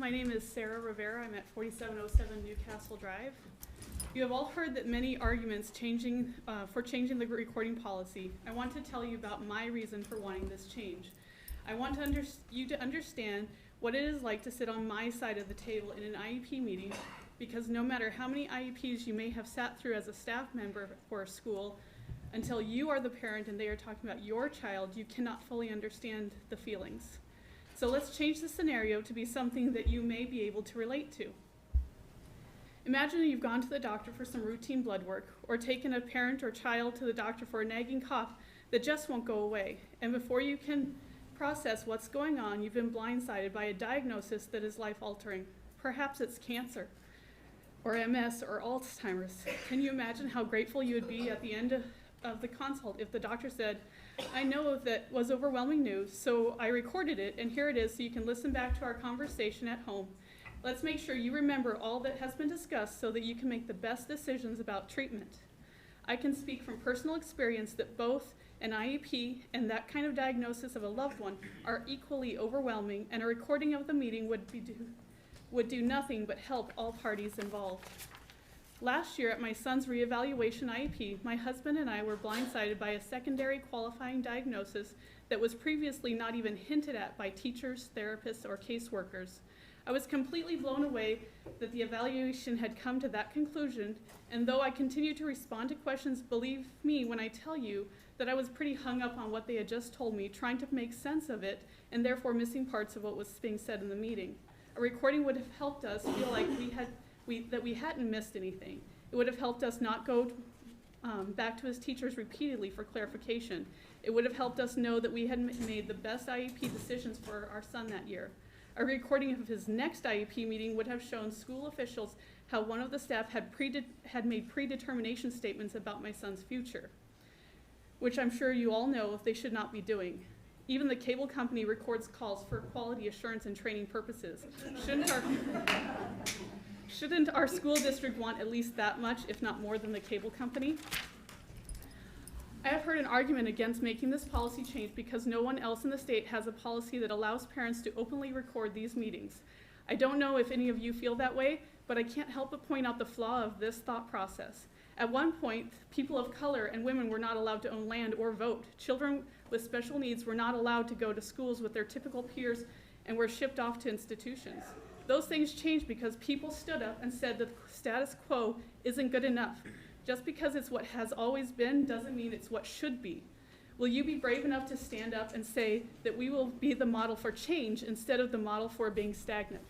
My name is Sarah Rivera. I'm at 4707 Newcastle Drive. You have all heard that many arguments for changing the recording policy. I want to tell you about my reason for wanting this change. I want you to understand what it is like to sit on my side of the table in an IEP meeting, because no matter how many IEPs you may have sat through as a staff member for a school, until you are the parent and they are talking about your child, you cannot fully understand the feelings. So let's change the scenario to be something that you may be able to relate to. Imagine you've gone to the doctor for some routine blood work, or taken a parent or child to the doctor for a nagging cough that just won't go away. And before you can process what's going on, you've been blindsided by a diagnosis that is life-altering. Perhaps it's cancer, or MS, or Alzheimer's. Can you imagine how grateful you would be at the end of the consult if the doctor said, "I know that was overwhelming news, so I recorded it, and here it is so you can listen back to our conversation at home. Let's make sure you remember all that has been discussed so that you can make the best decisions about treatment." I can speak from personal experience that both an IEP and that kind of diagnosis of a loved one are equally overwhelming, and a recording of the meeting would do nothing but help all parties involved. Last year at my son's reevaluation IEP, my husband and I were blindsided by a secondary qualifying diagnosis that was previously not even hinted at by teachers, therapists, or caseworkers. I was completely blown away that the evaluation had come to that conclusion, and though I continue to respond to questions, believe me when I tell you that I was pretty hung up on what they had just told me, trying to make sense of it, and therefore missing parts of what was being said in the meeting. A recording would have helped us feel like that we hadn't missed anything. It would have helped us not go back to his teachers repeatedly for clarification. It would have helped us know that we had made the best IEP decisions for our son that year. A recording of his next IEP meeting would have shown school officials how one of the staff had made predetermination statements about my son's future, which I'm sure you all know they should not be doing. Even the cable company records calls for quality assurance and training purposes. Shouldn't our school district want at least that much, if not more, than the cable company? I have heard an argument against making this policy change because no one else in the state has a policy that allows parents to openly record these meetings. I don't know if any of you feel that way, but I can't help but point out the flaw of this thought process. At one point, people of color and women were not allowed to own land or vote. Children with special needs were not allowed to go to schools with their typical peers and were shipped off to institutions. Those things changed because people stood up and said that the status quo isn't good enough. Just because it's what has always been doesn't mean it's what should be. Will you be brave enough to stand up and say that we will be the model for change instead of the model for being stagnant?